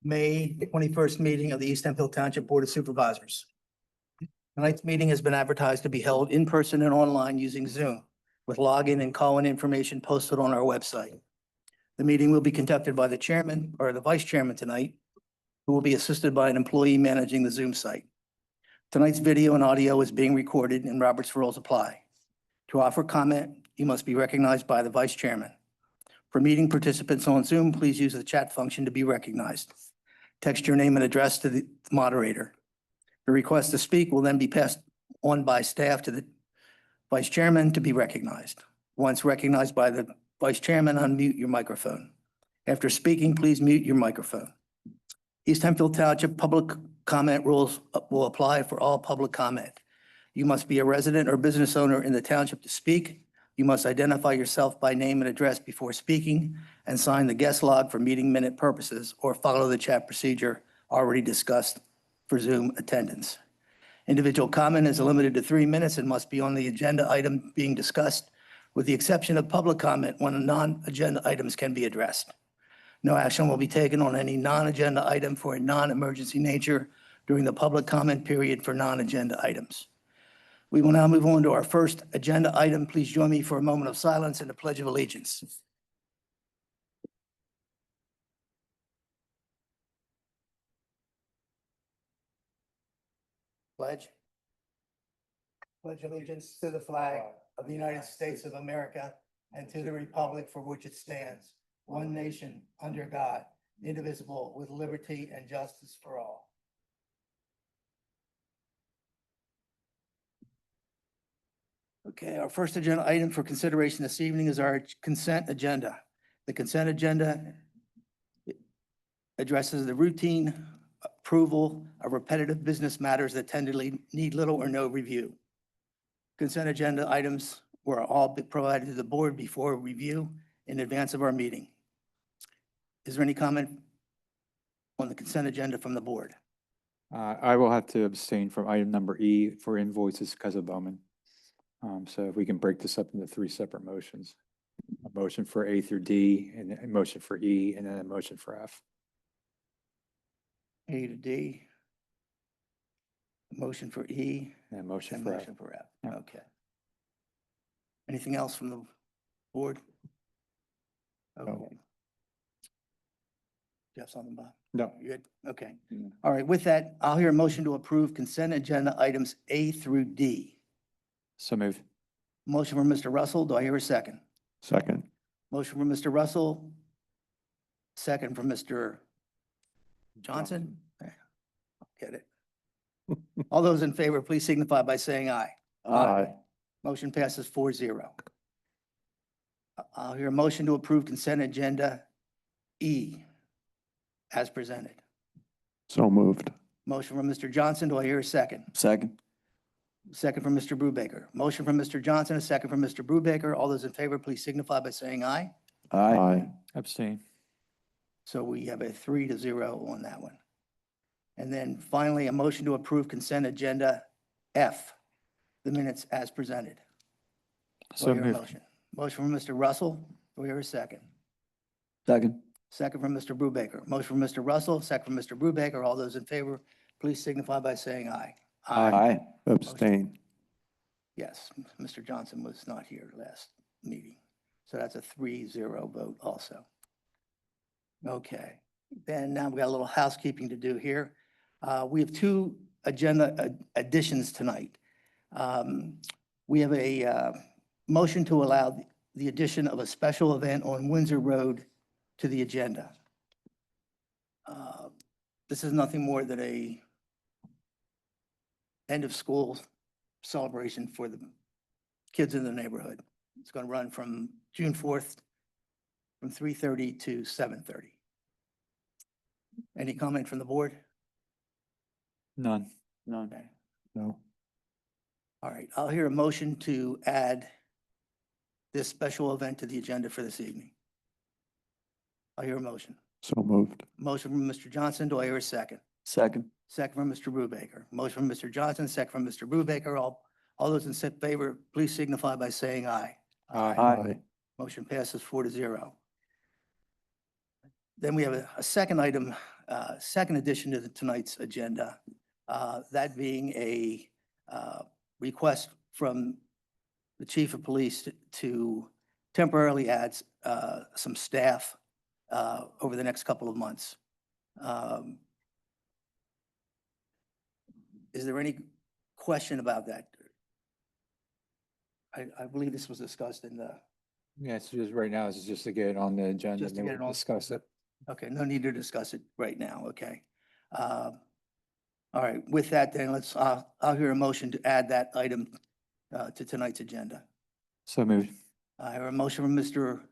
May 21st meeting of the East Hempfield Township Board of Supervisors. Tonight's meeting has been advertised to be held in person and online using Zoom with login and call-in information posted on our website. The meeting will be conducted by the chairman or the vice chairman tonight, who will be assisted by an employee managing the Zoom site. Tonight's video and audio is being recorded and Robert's rules apply. To offer comment, you must be recognized by the vice chairman. For meeting participants on Zoom, please use the chat function to be recognized. Text your name and address to the moderator. The request to speak will then be passed on by staff to the vice chairman to be recognized. Once recognized by the vice chairman, unmute your microphone. After speaking, please mute your microphone. East Hempfield Township public comment rules will apply for all public comment. You must be a resident or business owner in the township to speak. You must identify yourself by name and address before speaking and sign the guest log for meeting minute purposes or follow the chat procedure already discussed for Zoom attendance. Individual comment is limited to 3 minutes and must be on the agenda item being discussed, with the exception of public comment when non-agenda items can be addressed. No action will be taken on any non-agenda item for a non-emergency nature during the public comment period for non-agenda items. We will now move on to our first agenda item. Please join me for a moment of silence and the Pledge of Allegiance. Pledge. Pledge allegiance to the flag of the United States of America and to the republic for which it stands, one nation, under God, indivisible, with liberty and justice for all. Okay, our first agenda item for consideration this evening is our consent agenda. The consent agenda addresses the routine approval of repetitive business matters that tend to need little or no review. Consent agenda items were all provided to the board before review in advance of our meeting. Is there any comment on the consent agenda from the board? I will have to abstain from item number E for invoices because of Bowman. So if we can break this up into 3 separate motions. A motion for A through D, and a motion for E, and then a motion for F. A to D. Motion for E. And a motion And for F. motion for F. Yeah. Okay. Anything else from the board? Okay. No. Do you have something, Bob? No. You good? Okay. Mm. All right, with that, I'll hear a motion to approve consent agenda items A through D. So move. Motion from Mr. Russell. Do I hear a second? Second. Motion from Mr. Russell. Second from Mr. Johnson. Get it. All those in favor, please signify by saying aye. Aye. Motion passes 4-0. I'll hear a motion to approve consent agenda E as presented. So moved. Motion from Mr. Johnson. Do I hear a second? Second. Second from Mr. Brubaker. Motion from Mr. Johnson, a second from Mr. Brubaker. All those in favor, please signify by saying aye. Aye. Abstain. So we have a 3-0 on that one. And then finally, a motion to approve consent agenda F, the minutes as presented. Do I So hear a moved. motion? Motion from Mr. Russell. Do we hear a second? Second. Second from Mr. Brubaker. Motion from Mr. Russell, second from Mr. Brubaker. All those in favor, please signify by saying aye. Aye. Abstain. Yes, Mr. Johnson was not here last meeting. So that's a 3-0 vote also. Okay, then now we got a little housekeeping to do here. We have 2 agenda additions tonight. We have a motion to allow the addition of a special event on Windsor Road to the agenda. This is nothing more than a end of school celebration for the kids in the neighborhood. It's going to run from June 4th from 3:30 to 7:30. Any comment from the board? None. None. Okay. No. All right, I'll hear a motion to add this special event to the agenda for this evening. I'll hear a motion. So moved. Motion from Mr. Johnson. Do I hear a second? Second. Second from Mr. Brubaker. Motion from Mr. Johnson, second from Mr. Brubaker. All those in favor, please signify by saying aye. Aye. Motion passes 4-0. Then we have a second item second addition to tonight's agenda, that being a request from the chief of police to temporarily add some staff over the next couple of months. Is there any question about that? I believe this was discussed in the, Yeah, it's just right now, it's just to get it on the agenda, Just to and get then it on- we'll discuss it. okay, no need to discuss it right now, okay. All right, with that then, I'll hear a motion to add that item to tonight's agenda. So moved. I hear a motion from Mr.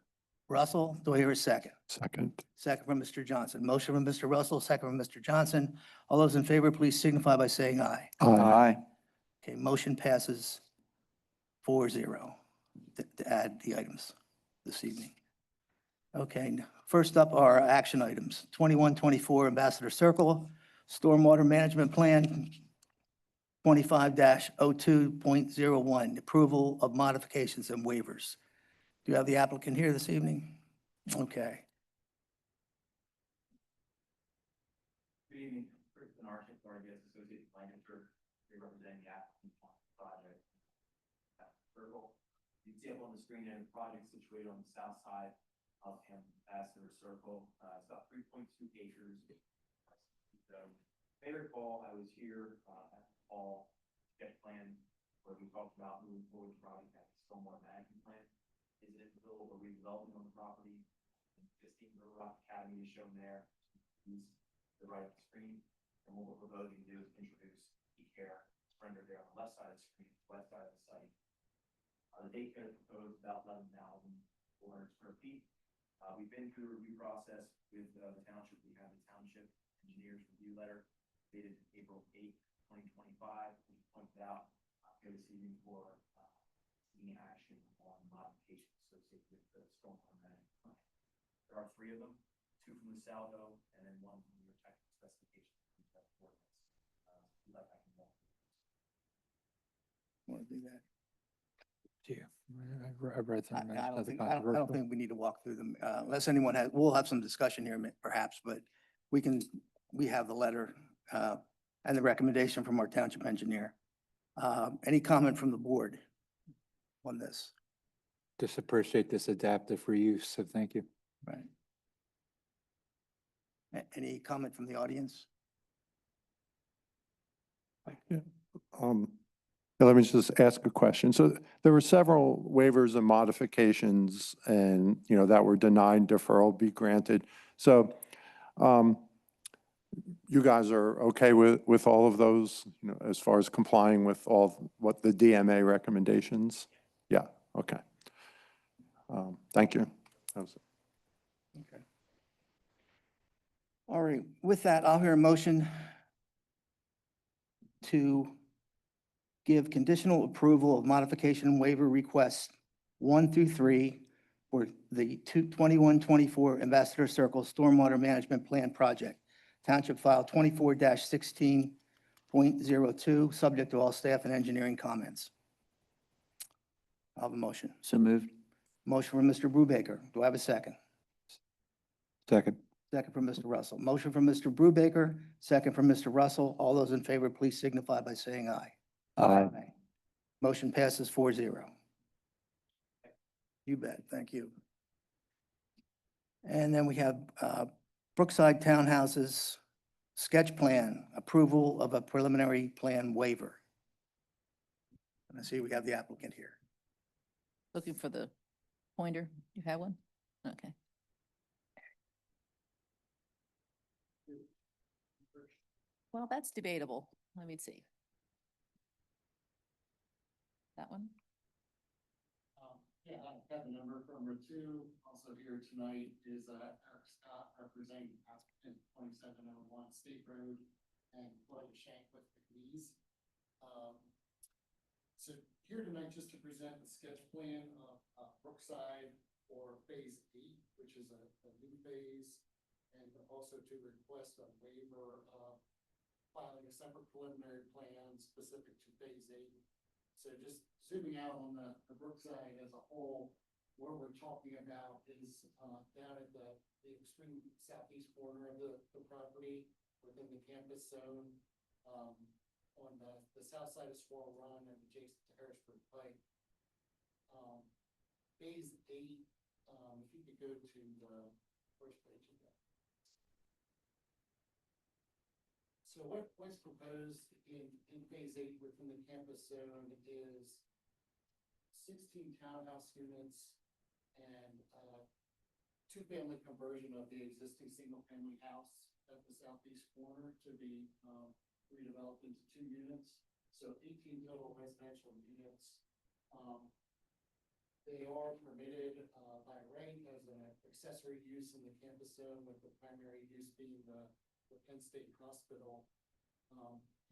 Russell. Do I hear a second? Second. Second from Mr. Johnson. Motion from Mr. Russell, second from Mr. Johnson. All those in favor, please signify by saying aye. Aye. Okay, motion passes 4-0 to add the items this evening. Okay, first up are action items. 2124 Ambassador Circle, Stormwater Management Plan, 25-02.01, approval of modifications and waivers. Do you have the applicant here this evening? Okay. Good evening, Kristen Archie, Authority Associated Manager, representing the applicant on the project. Circle, the example on the screen and the project situated on the south side of Ambassador Circle. It's about 3.2 acres. So, may recall, I was here at the fall sketch plan where we talked about moving forward the project as a stormwater management plan. Is it in the middle of a redevelopment on the property? Existing River Rock Academy is shown there. Use the right of the screen. And what we're proposing to do is introduce daycare rendered there on the left side of the screen, west side of the site. The daycare is proposed about 11,400 square feet. We've been through the review process with the township. We have the township engineers review letter dated April 8th, 2025, which pointed out here this evening for seeking action on modifications associated with the stormwater management plan. There are 3 of them, 2 from the Salvo and then 1 from your technical specifications. Want to do that? Yeah, I've read them. I don't Nothing think, I don't controversial. think we need to walk through them unless anyone has, we'll have some discussion here perhaps, but we have the letter and the recommendation from our township engineer. Any comment from the board on this? Just appreciate this adaptive reuse, so thank you. Right. Any comment from the audience? Yeah. Let me just ask a question. So there were several waivers and modifications and, that were denied, deferral be granted. So you guys are okay with all of those, as far as complying with all what the DMA recommendations? Yeah, okay. Thank you. That was it. Okay. All right, with that, I'll hear a motion to give conditional approval of modification and waiver requests 1 through 3 for the 2124 Ambassador Circle Stormwater Management Plan Project. Township File 24-16.02, subject to all staff and engineering comments. I'll have a motion. So moved. Motion from Mr. Brubaker. Do I have a second? Second. Second from Mr. Russell. Motion from Mr. Brubaker, second from Mr. Russell. All those in favor, please signify by saying aye. Aye. Motion passes 4-0. You bet. Thank you. And then we have Brookside Townhouses sketch plan, approval of a preliminary plan waiver. And I see we have the applicant here. Looking for the pointer. You have one? Okay. Well, that's debatable. Let me see. That one? Yeah, I have the number for number 2. Also here tonight is Eric Scott representing applicant 2701 State Road and Floyd Shank with McLeese. So here tonight just to present the sketch plan of Brookside for phase 8, which is a new phase, and also to request a waiver of filing a separate preliminary plan specific to phase 8. So just zooming out on the Brookside as a whole, What we're talking about is, down at the extreme southeast corner of the property within the campus zone, on the south side of Squirrel Run and adjacent to Harrisburg Pike. Phase 8, if you could go to the first page of that. So what's proposed in phase 8 within the campus zone is 16 townhouse units and two-family conversion of the existing single-family house at the southeast corner to be redeveloped into 2 units. So 18 total residential units. They are permitted by right as an accessory use in the campus zone, with the primary use being the Penn State Hospital.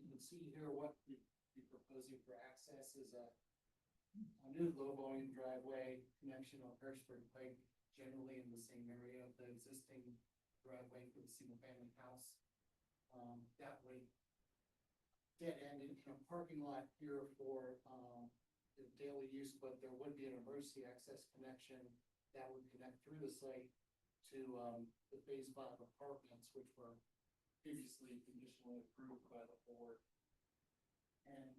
You can see here what we're proposing for access is a new low-volume driveway connection on Harrisburg Pike, generally in the same area of the existing driveway for the single-family house. That would dead end in a parking lot here for the daily use, but there would be an emergency access connection that would connect through the site to the phase 5 apartments, which were previously conditionally approved by the board. And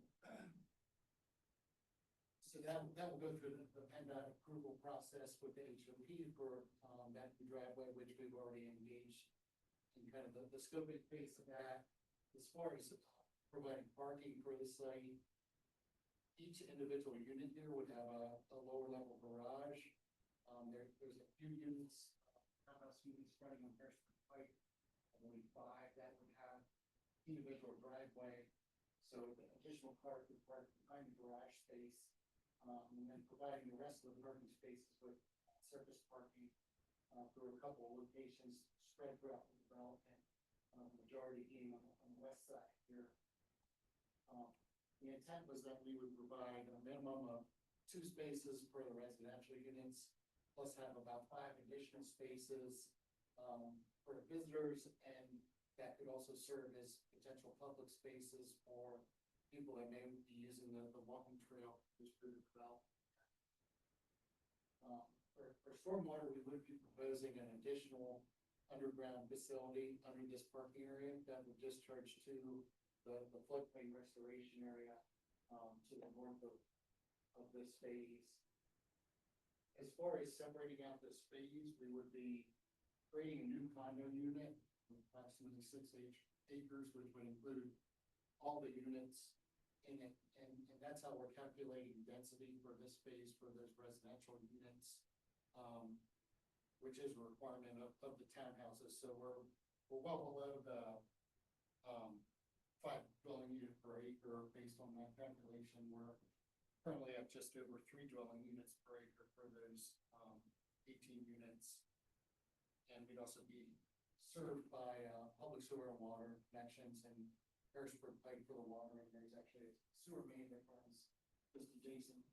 so that will go through the PennDOT approval process with the HOP for that new driveway, which we've already engaged in kind of the scoping phase of that. As far as providing parking for the site, each individual unit here would have a lower level garage. There's a few units, townhouse units running on Harrisburg Pike, I believe 5 that would have individual driveway. So the additional cars would park behind the garage space, and then providing the rest of the parking spaces with surface parking through a couple of locations spread throughout the development, majority being on the west side here. The intent was that we would provide a minimum of 2 spaces for the residential units, plus have about 5 additional spaces for the visitors, and that could also serve as potential public spaces for people that may be using the walking trail through the development. For stormwater, we would be proposing an additional underground facility under this parking area that would discharge to the floodplain restoration area to the north of this phase. As far as separating out this phase, we would be creating a new condo unit with approximately 6 acres, which would include all the units in it, and that's how we're calculating density for this phase for those residential units, which is a requirement of the townhouses. So we're well below the 5 dwelling unit per acre based on that calculation. We're currently at just over 3 dwelling units per acre for those 18 units. And we'd also be served by public sewer and water connections and Harrisburg Pike for the water. And there's actually a sewer main that runs just adjacent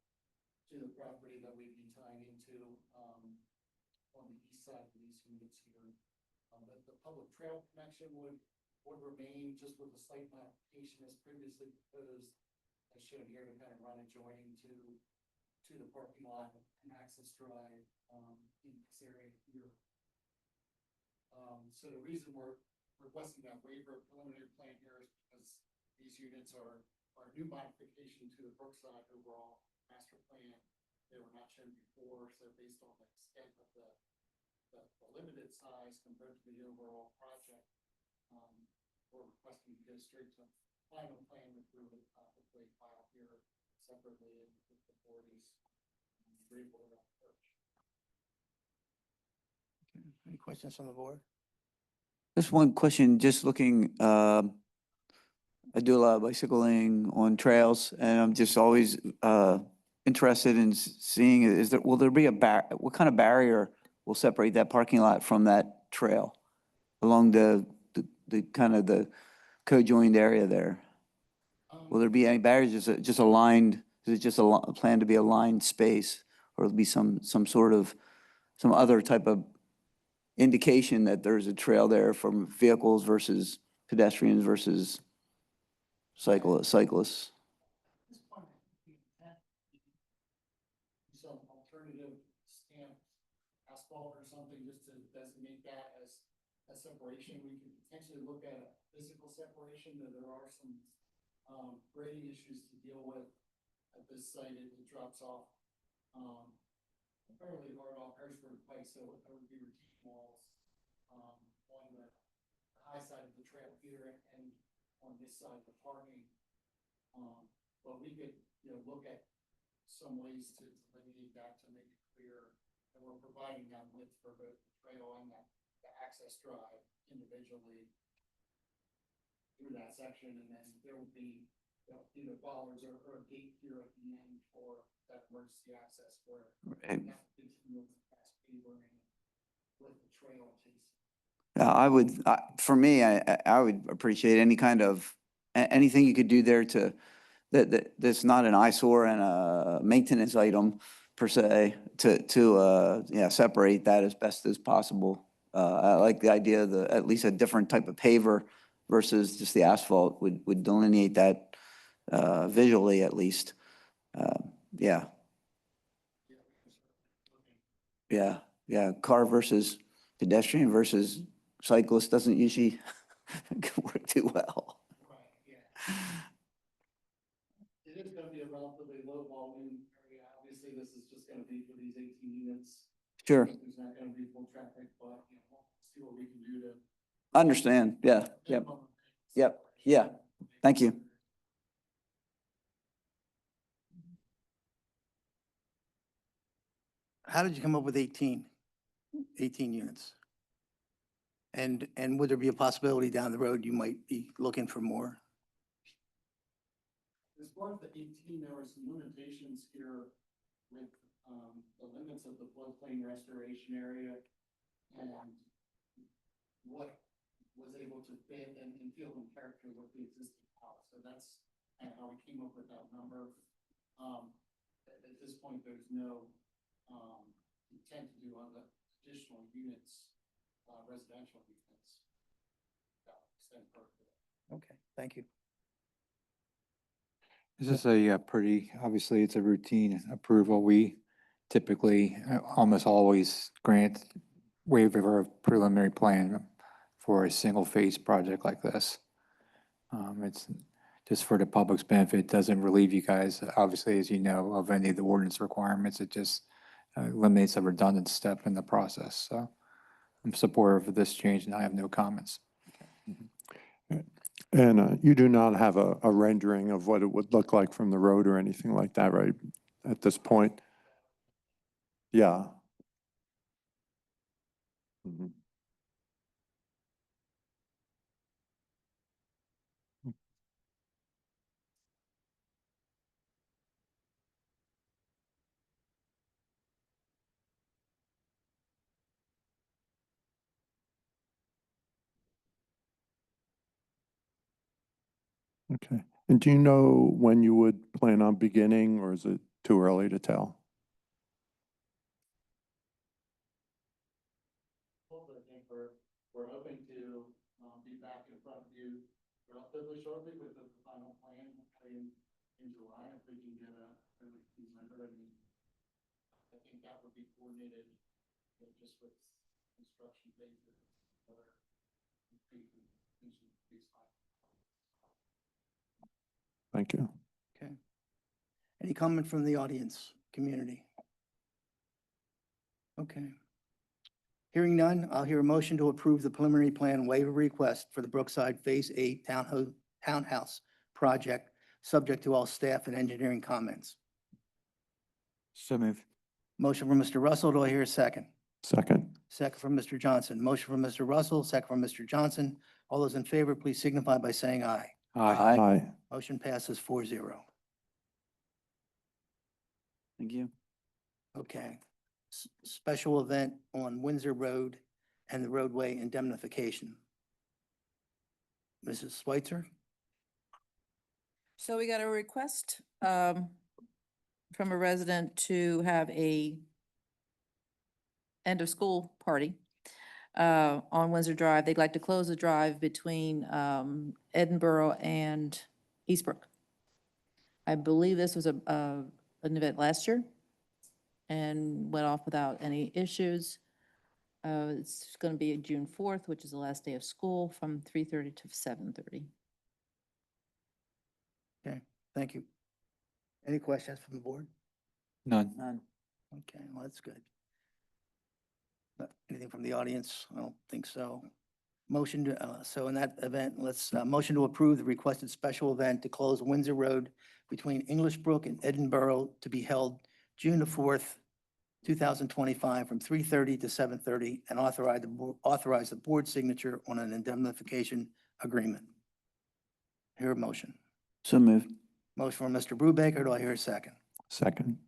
to the property that we'd be tying into on the east side of these units here. The public trail connection would remain just with a slight modification as previously proposed, as shown here, to kind of run adjoining to the parking lot and access drive in this area here. So the reason we're requesting that waiver preliminary plan here is because these units are a new modification to the Brookside overall master plan. They were not shown before, so based on the extent of the limited size compared to the overall project, we're requesting to go straight to final plan, which we would hopefully file here separately if the board is agreeable to that approach. Any questions from the board? Just one question, just looking, I do a lot of bicycling on trails, and I'm just always interested in seeing, will there be what kind of barrier will separate that parking lot from that trail along the kind of the co-joined area there? Will there be any barriers? Just aligned? Is it just a plan to be a lined space, or will be some other type of indication that there's a trail there from vehicles versus pedestrians versus cyclists? Some alternative stamped asphalt or something, just to designate that as a separation. We could potentially look at a physical separation, though there are some grading issues to deal with at this site. It drops off fairly hard off Harrisburg Pike, so there would be retaining walls on the high side of the trail here and on this side of the parking. But we could, look at some ways to delineate that to make it clear that we're providing that width for both the trail and the access drive individually through that section, and then there would be, either bollards or a gate here at the end for that emergency access where Right. that continual fast pavering with the trail piece. I would, for me, I would appreciate any kind of, anything you could do there to, that's not an eyesore and a maintenance item per se, to separate that as best as possible. I like the idea of at least a different type of paver versus just the asphalt would delineate that visually at least. Yeah. Yeah, car versus pedestrian versus cyclist doesn't usually work too well. Right, yeah. It is gonna be a relatively low volume area. Obviously, this is just gonna be for these 18 units. Sure, There's not gonna be full traffic, but, we'll see what we can do to. understand, yeah, yep, yeah, thank you. How did you come up with 18 units? And would there be a possibility down the road you might be looking for more? As far as the 18, there were some limitations here with, the limits of the floodplain restoration area and what was able to fit and feel in character with the existing house. So that's kind of how we came up with that number. At this point, there's no, intent to do on the additional units, residential units. Extend further. Okay, thank you. This is a pretty, obviously, it's a routine approval. We typically, almost always grant waiver of preliminary plan for a single phase project like this. It's just for the public's benefit, doesn't relieve you guys, obviously, as you know, of any of the ordinance requirements. It just eliminates a redundant step in the process. So I'm supportive of this change and I have no comments. And you do not have a rendering of what it would look like from the road or anything like that, right, at this point? Yeah. Mhm. Okay. And do you know when you would plan on beginning, or is it too early to tell? I think we're hoping to, be back in front of you relatively shortly with the final plan, hopefully in July, if we can get a early December. I think that would be coordinated, just with construction phases, other. Thank you. Okay. Any comment from the audience, community? Okay. Hearing none, I'll hear a motion to approve the preliminary plan waiver request for the Brookside Phase 8 Townhouse project, subject to all staff and engineering comments. So move. Motion from Mr. Russell. Do I hear a second? Second. Second from Mr. Johnson. Motion from Mr. Russell, second from Mr. Johnson. All those in favor, please signify by saying aye. Aye. Aye. Motion passes 4-0. Thank you. Okay. Special event on Windsor Road and the roadway indemnification. Mrs. Switzer? So we got a request from a resident to have a end of school party on Windsor Drive. They'd like to close the drive between Edinburgh and Eastbrook. I believe this was an event last year. and went off without any issues. It's going to be June 4th, which is the last day of school, from 3:30 to 7:30. Okay, thank you. Any questions from the board? None. None. Okay, well, that's good. Anything from the audience? I don't think so. Motion to, so in that event, let's, motion to approve the requested special event to close Windsor Road between English Brook and Edinburgh to be held June the 4th, 2025, from 3:30 to 7:30, and authorize the board signature on an indemnification agreement. Hear a motion. So moved. Motion from Mr. Brubaker. Do I hear a second? Second.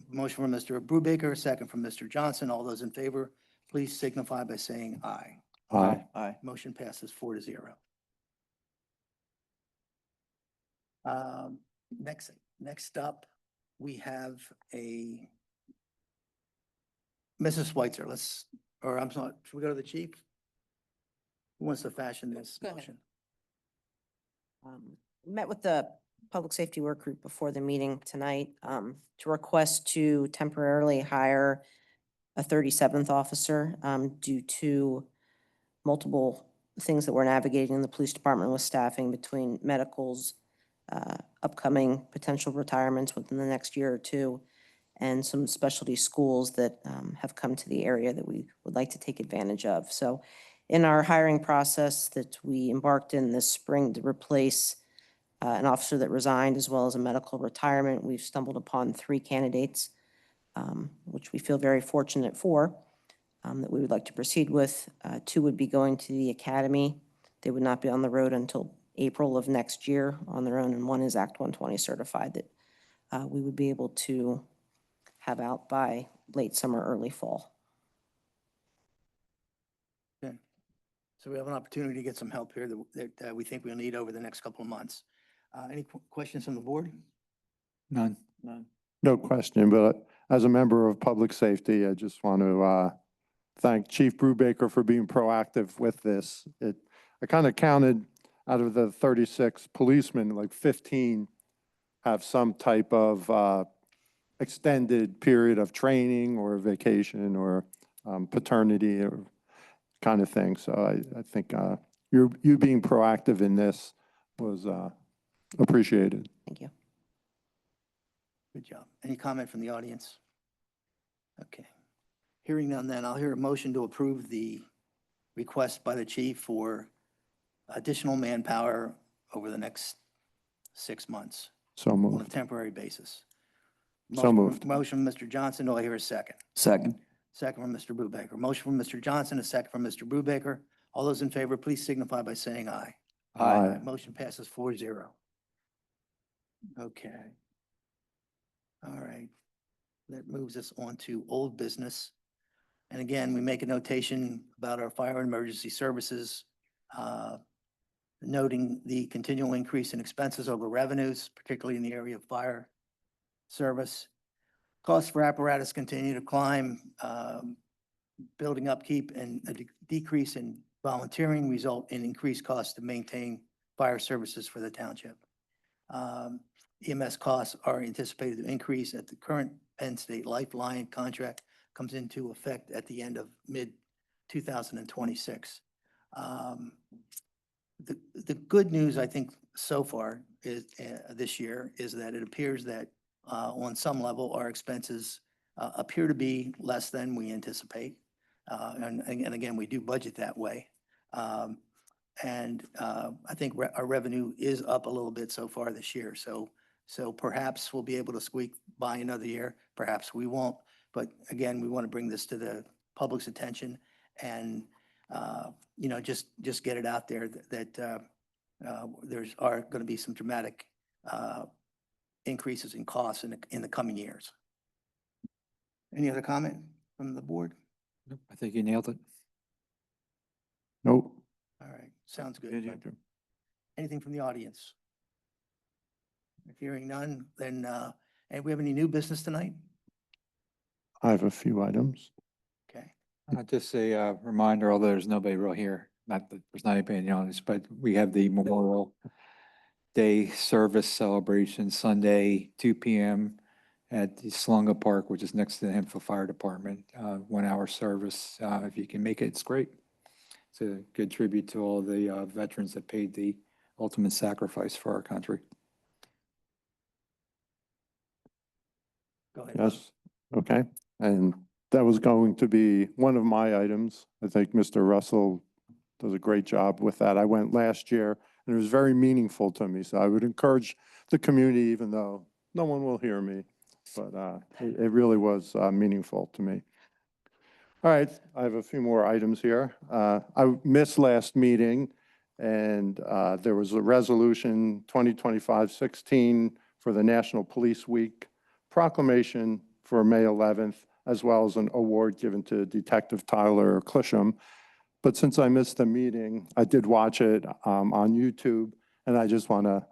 Motion from Mr. Brubaker, a second from Mr. Johnson. All those in favor, please signify by saying aye. Aye. Aye. Motion passes 4-0. Next up, we have a Mrs. Schweitzer. I'm sorry, should we go to the chief? Who wants to fashion this Go ahead. motion? Met with the Public Safety Work Group before the meeting tonight to request to temporarily hire a 37th officer due to multiple things that we're navigating in the police department with staffing between medicals, upcoming potential retirements within the next year or two, and some specialty schools that have come to the area that we would like to take advantage of. So in our hiring process that we embarked in this spring to replace an officer that resigned as well as a medical retirement, we've stumbled upon 3 candidates, which we feel very fortunate for, that we would like to proceed with. 2 would be going to the academy. They would not be on the road until April of next year on their own, and 1 is Act 120 certified that we would be able to have out by late summer, early fall. Okay. So we have an opportunity to get some help here that we think we'll need over the next couple of months. Any questions from the board? None. None. No question, but as a member of public safety, I just want to thank Chief Brubaker for being proactive with this. I kind of counted out of the 36 policemen, like 15 have some type of extended period of training or vacation or paternity or kind of thing. So I think you being proactive in this was appreciated. Thank you. Good job. Any comment from the audience? Okay. Hearing none, then I'll hear a motion to approve the request by the chief for additional manpower over the next 6 months So on a moved. temporary basis. So moved. Motion from Mr. Johnson. Do I hear a second? Second. Second from Mr. Brubaker. Motion from Mr. Johnson, a second from Mr. Brubaker. All those in favor, please signify by saying aye. Aye. Motion passes 4-0. Okay. All right. That moves us on to old business. And again, we make a notation about our fire and emergency services, noting the continual increase in expenses over revenues, particularly in the area of fire service. Costs for apparatus continue to climb. Building upkeep and a decrease in volunteering result in increased costs to maintain fire services for the township. EMS costs are anticipated to increase at the current Penn State Lifeline contract comes into effect at the end of mid-2026. The good news, I think, so far is this year is that it appears that on some level, our expenses appear to be less than we anticipate. And again, we do budget that way. I think our revenue is up a little bit so far this year. So perhaps we'll be able to squeak by another year. Perhaps we won't. But again, we want to bring this to the public's attention and, just get it out there that there's are going to be some dramatic increases in costs in the coming years. Any other comment from the board? Nope, I think you nailed it. Nope. All right, sounds good. Thank you. Anything from the audience? If hearing none, then, and we have any new business tonight? I have a few items. Okay, Just a reminder, although there's nobody real here, not that there's not anybody in the audience, but we have the Memorial Day service celebration Sunday, 2 p.m. at the Salunga Park, which is next to the Hempfield Fire Department, 1 hour service. If you can make it, it's great. It's a good tribute to all the veterans that paid the ultimate sacrifice for our country. Go ahead. Bob. Yes, okay. And that was going to be one of my items. I think Mr. Russell does a great job with that. I went last year and it was very meaningful to me. So I would encourage the community, even though no one will hear me, but it really was meaningful to me. All right, I have a few more items here. I missed last meeting and there was a resolution 2025-16 for the National Police Week proclamation for May 11th, as well as an award given to Detective Tyler Clisham. But since I missed the meeting, I did watch it on YouTube, and I just want to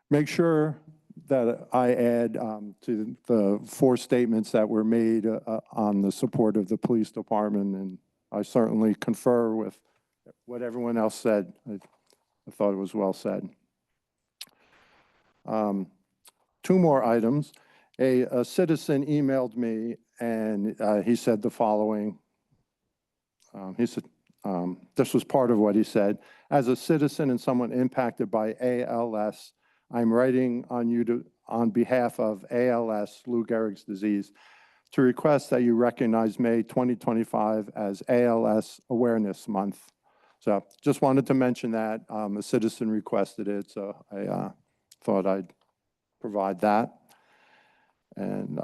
make sure that I add to the 4 statements that were made on the support of the police department, and I certainly confer with what everyone else said. I thought it was well said. 2 more items. A citizen emailed me and he said the following. He said, this was part of what he said. As a citizen and someone impacted by ALS, I'm writing on behalf of ALS, Lou Gehrig's disease, to request that you recognize May 2025 as ALS Awareness Month. So just wanted to mention that. A citizen requested it, so I thought I'd provide that. And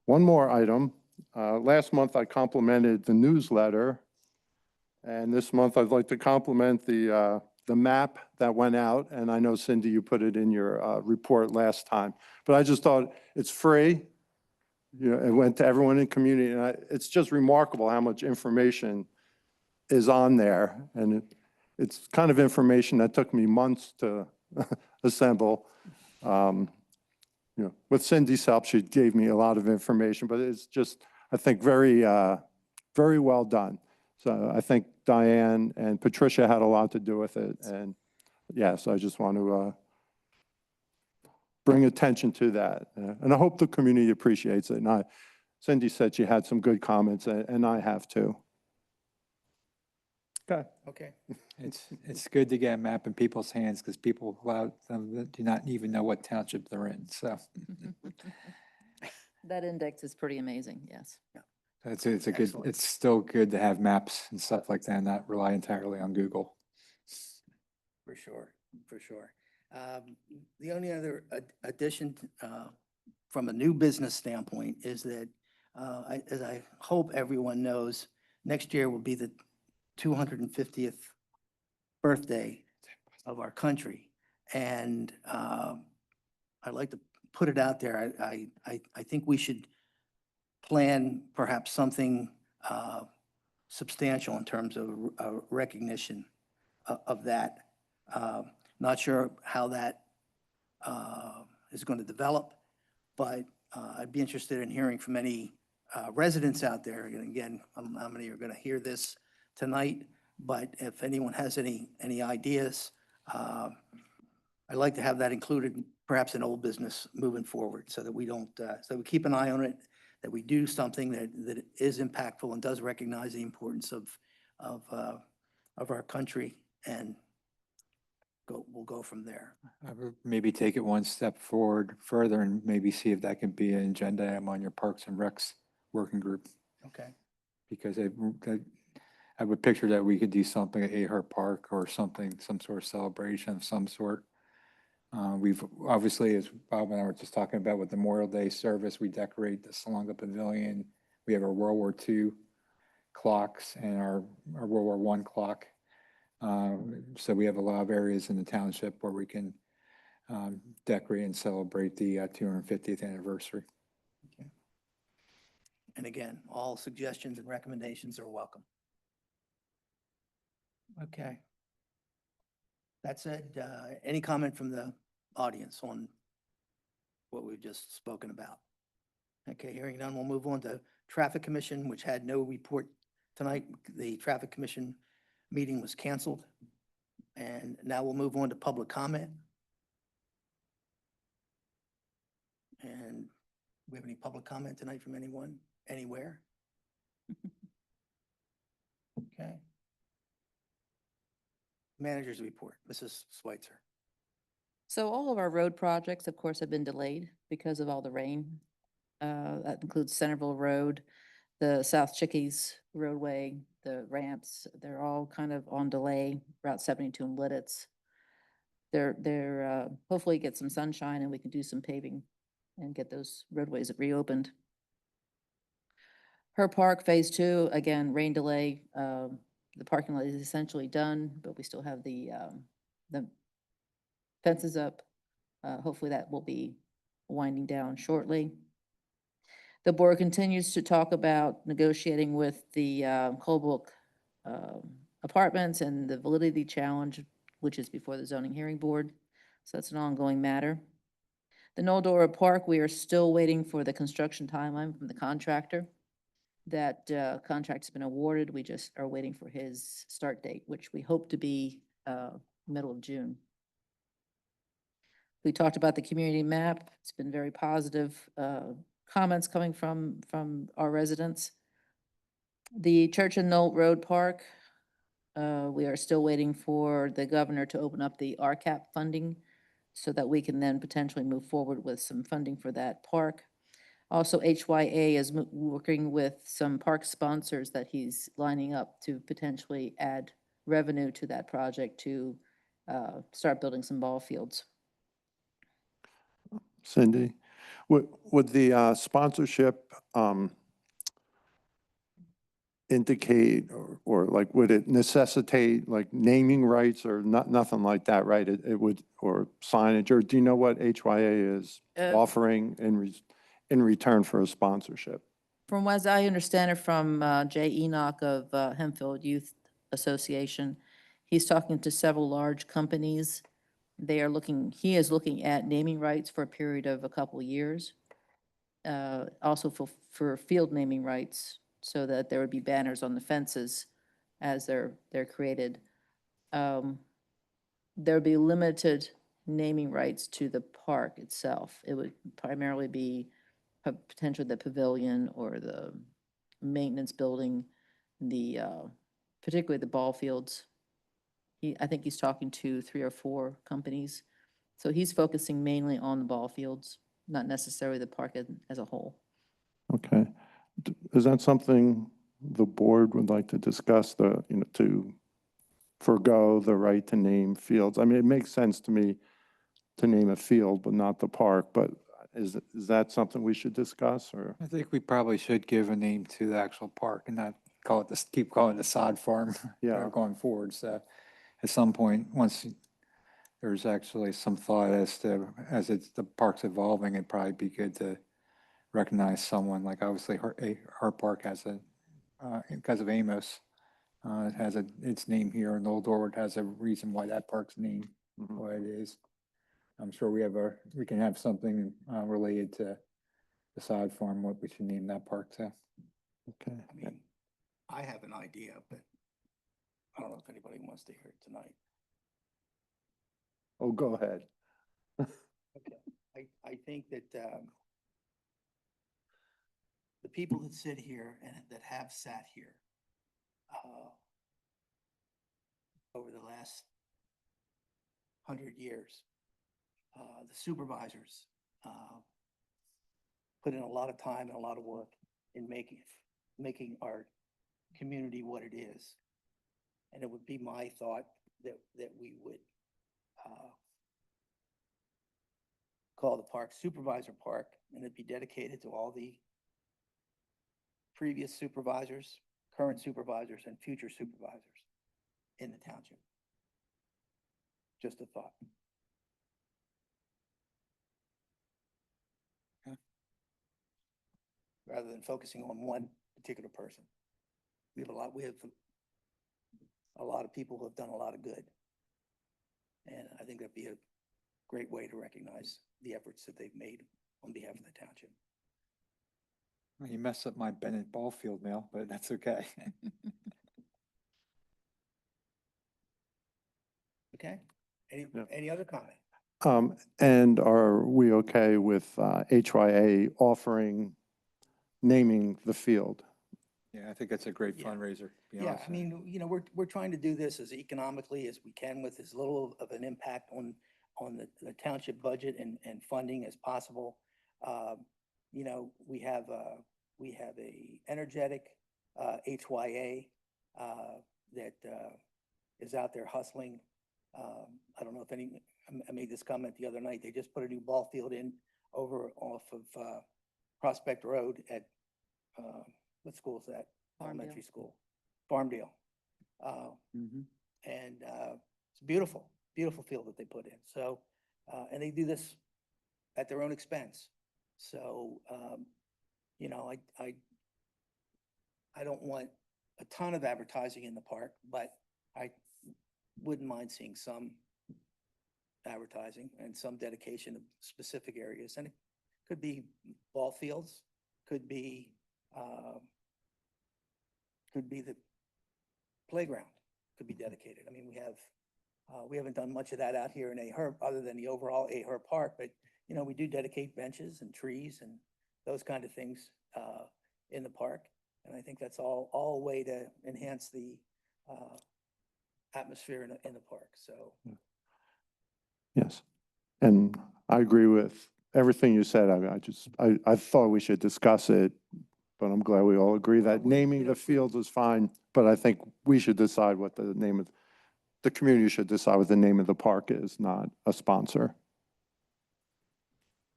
one more item. Last month, I complimented the newsletter. And this month, I'd like to compliment the map that went out. And I know, Cindy, you put it in your report last time. But I just thought it's free. You know, it went to everyone in the community. And it's just remarkable how much information is on there. And it's kind of information that took me months to assemble. You know, with Cindy's help, she gave me a lot of information, but it's just, I think, very well done. So I think Diane and Patricia had a lot to do with it. And yes, I just want to bring attention to that. And I hope the community appreciates it. And Cindy said she had some good comments, and I have too. Okay. Okay. It's good to get a map in people's hands because people do not even know what township they're in. So That index is pretty amazing, yes. it's a good, Excellent. it's still good to have maps and stuff like that and not rely entirely on Google. For sure, for sure. The only other addition from a new business standpoint is that, as I hope everyone knows, next year will be the 250th birthday of our country. And I'd like to put it out there. I think we should plan perhaps something substantial in terms of recognition of that. Not sure how that is going to develop, but I'd be interested in hearing from any residents out there. And again, how many are going to hear this tonight? But if anyone has any ideas, I'd like to have that included, perhaps in old business moving forward, so that we don't, so we keep an eye on it, that we do something that is impactful and does recognize the importance of our country, and we'll go from there. I would maybe take it one step forward further and maybe see if that can be an agenda item on your Parks and Recs working group. Okay. Because I would picture that we could do something at Ahart Park or something, some sort of celebration of some sort. We've obviously, as Bob and I were just talking about with Memorial Day service, we decorate the Salunga Pavilion. We have our World War II clocks and our World War I clock. So we have a lot of areas in the township where we can decorate and celebrate the 250th anniversary. Okay. And again, all suggestions and recommendations are welcome. Okay. That said, any comment from the audience on what we've just spoken about? Okay, hearing none, we'll move on to Traffic Commission, which had no report tonight. The Traffic Commission meeting was canceled. And now we'll move on to public comment. And we have any public comment tonight from anyone, anywhere? Okay. Managers report, Mrs. Switzer. So all of our road projects, of course, have been delayed because of all the rain. That includes Centerville Road, the South Chickies roadway, the ramps, they're all kind of on delay, Route 72 and Lidditz. They're hopefully get some sunshine and we can do some paving and get those roadways reopened. Her Park Phase 2, again, rain delay. The parking lot is essentially done, but we still have the fences up. Hopefully that will be winding down shortly. The board continues to talk about negotiating with the Colebrook Apartments and the validity challenge, which is before the zoning hearing board. So that's an ongoing matter. The Noldora Park, we are still waiting for the construction timeline from the contractor. That contract's been awarded. We just are waiting for his start date, which we hope to be middle of June. We talked about the community map. It's been very positive comments coming from our residents. The Church and Knoll Road Park, we are still waiting for the governor to open up the RCAP funding so that we can then potentially move forward with some funding for that park. Also, HYA is working with some park sponsors that he's lining up to potentially add revenue to that project to start building some ball fields. Cindy, would the sponsorship indicate or like, would it necessitate like naming rights or nothing like that, right? It would, or signage, or do you know what HYA is offering in return for a sponsorship? From what I understand it from Jay Enoch of Hempfield Youth Association, he's talking to several large companies. He is looking at naming rights for a period of a couple of years. Also for field naming rights, so that there would be banners on the fences as they're created. There would be limited naming rights to the park itself. It would primarily be potentially the pavilion or the maintenance building, particularly the ball fields. I think he's talking to 3 or 4 companies. So he's focusing mainly on the ball fields, not necessarily the park as a whole. Okay. Is that something the board would like to discuss, to forego the right to name fields? I mean, it makes sense to me to name a field, but not the park, but is that something we should discuss, or? I think we probably should give a name to the actual park and not call it this, keep calling it the sod farm Yeah. going forward. So at some point, once there's actually some thought as to, the park's evolving, it'd probably be good to recognize someone, like obviously her park has because of Amos, it has its name here, and Old Dorwood has a reason why that park's named Mhm. what it is. I'm sure we can have something related to the sod farm, what we should name that park to. Okay. I mean, I have an idea, but I don't know if anybody wants to hear it tonight. Oh, go ahead. Okay, I think that the people that sit here and that have sat here over the last 100 years, the supervisors put in a lot of time and a lot of work in making our community what it is. And it would be my thought that we would call the park Supervisor Park, and it'd be dedicated to all the previous supervisors, current supervisors, and future supervisors in the township. Just a thought. Rather than focusing on one particular person. We have a lot of people who have done a lot of good. And I think that'd be a great way to recognize the efforts that they've made on behalf of the township. Well, you messed up my Bennett ball field mail, but that's okay. Okay? Yeah. Any other comment? And are we okay with HYA offering, naming the field? Yeah, I think that's a great Yeah. fundraiser, to be Yeah, honest I with you. mean, we're trying to do this as economically as we can with as little of an impact on the township budget and funding as possible. You know, we have a energetic, HYA, that, is out there hustling. I don't know if I made this comment the other night. They just put a new ball field in over off of, Prospect Road at, what school is that? Farmdale. Elementary school, Farmdale. Mhm. And it's beautiful, beautiful field that they put in. So, and they do this at their own expense. So, you know, I don't want a ton of advertising in the park, but I wouldn't mind seeing some advertising and some dedication of specific areas. And it could be ball fields, could be the playground, could be dedicated. I mean, we haven't done much of that out here in Ahern, other than the overall Ahern Park, but, you know, we do dedicate benches and trees and those kind of things in the park. And I think that's all a way to enhance the atmosphere in the park, so. Yes. And I agree with everything you said. I thought we should discuss it, but I'm glad we all agree that naming the field is fine. But I think we should decide what the name of, the community should decide what the name of the park is, not a sponsor.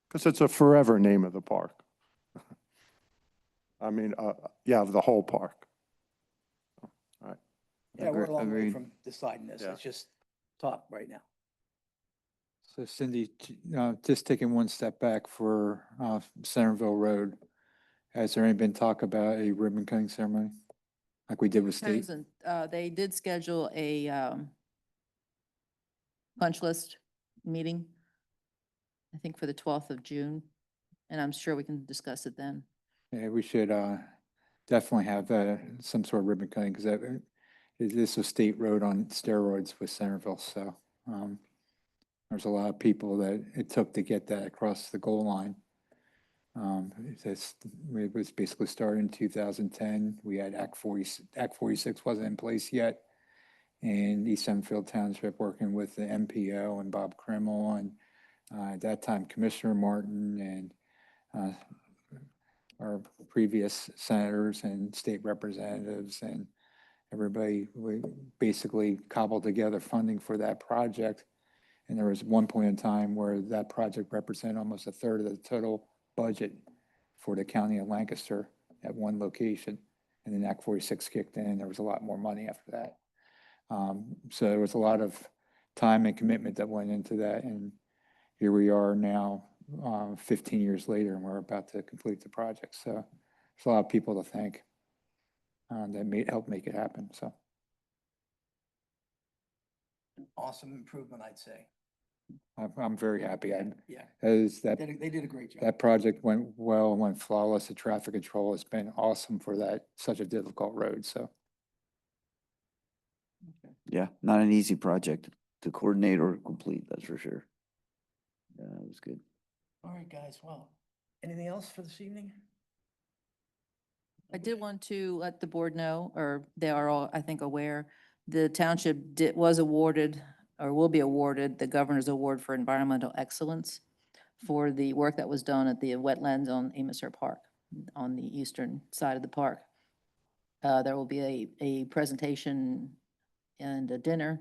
Because it's a forever name of the park. I mean, yeah, of the whole park. All right. Yeah, we're a long way Agreed. from deciding this. Yeah. It's just talk right now. So Cindy, just taking one step back for Centerville Road, has there any been talk about a ribbon cutting ceremony? Like we did with state? They did schedule a punch list meeting, I think for the 12th of June, and I'm sure we can discuss it then. Yeah, we should definitely have some sort of ribbon cutting, because this is state road on steroids with Centerville, so there's a lot of people that it took to get that across the goal line. It was basically started in 2010. We had Act 46 wasn't in place yet. And East Hempfield Township working with the MPO and Bob Krimmel and at that time Commissioner Martin and our previous senators and state representatives and everybody, we basically cobbled together funding for that project. And there was one point in time where that project represented almost a third of the total budget for the county of Lancaster at one location. And then Act 46 kicked in, and there was a lot more money after that. So there was a lot of time and commitment that went into that. And here we are now, 15 years later, and we're about to complete the project. So there's a lot of people to thank that helped make it happen, so. Awesome improvement, I'd say. I'm very happy. Yeah, they did a great job. That project went well, went flawless. The traffic control has been awesome for such a difficult road, so. Yeah, not an easy project to coordinate or complete, that's for sure. Yeah, it was good. All right, guys, well, anything else for this evening? I did want to let the board know, or they are all, I think, aware, the township was awarded, or will be awarded, the Governor's Award for Environmental Excellence for the work that was done at the wetlands on Amesser Park, on the eastern side of the park. There will be a presentation and a dinner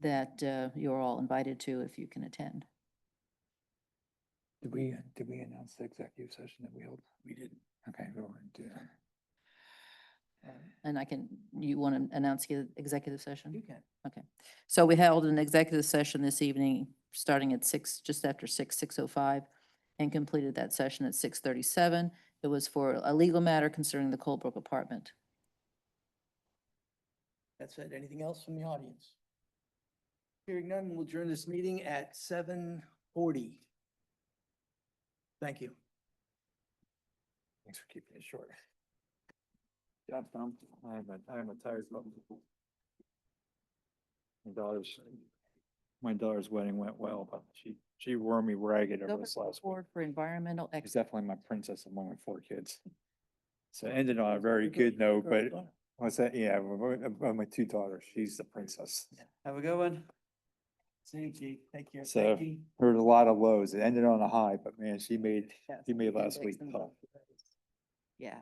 that you're all invited to if you can attend. Did we announce the executive session that we held? We did. Okay, we'll do that. And you want to announce the executive session? You can. Okay. So we held an executive session this evening, starting at 6, just after 6:05, and completed that session at 6:37. It was for a legal matter concerning the Colebrook apartment. That's it. Anything else from the audience? Hearing none, we'll adjourn this meeting at 7:40. Thank you. Thanks for keeping it short. Job, Tom. I am a tired pup. My daughter's wedding went well, but she She wore me ragged over Silver this last week. Award for environmental She's excellence. definitely my princess among my 4 kids. So it ended on a very good note, but what's that? Yeah, my 2 daughters, she's the princess. Have a good one. See you, Chief. Take care. So Thank you. heard a lot of lows. It ended on a high, but man, she made last Fix week them tough. both. Yeah.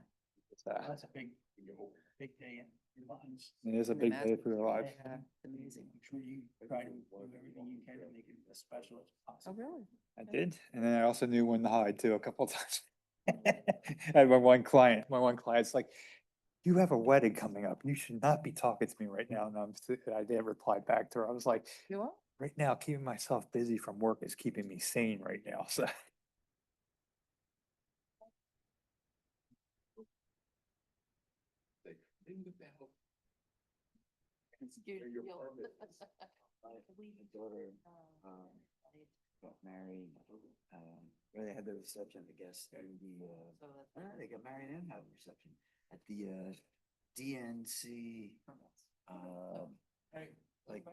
So, That's a big day in your lives. It is a And the big math- day for their lives. Yeah, it's amazing. Make sure you try to do everything you can to make it as special as Oh, possible. really? I did, and then I also knew when to hide too a couple of times. I had my one client's like, you have a wedding coming up. You should not be talking to me right now. And I didn't reply back to her. I was like, You are? right now, keeping myself busy from work is keeping me sane right now. So. My daughter, got married, where they had the reception, I guess, through they got married and had a reception at the, DNC, like, I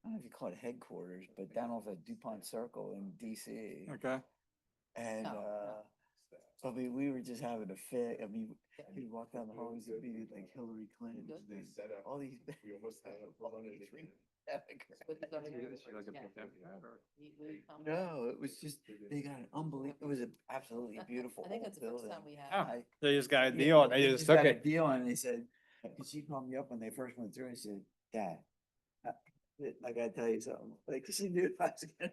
don't know if you call it headquarters, but down off at DuPont Circle in DC. Okay. And, I mean, we were just having a fit. I mean, we walked down the hall, we'd be like Hillary Clinton, and all these. No, it was just, they got an unbelievable, it was an absolutely beautiful I think old that's the first building. time we Oh, have. they just got a Yeah, deal and they they just got took a it. deal and they said, cause she called me up when they first went through and said, Dad, I gotta tell you something, like, this is new, I was gonna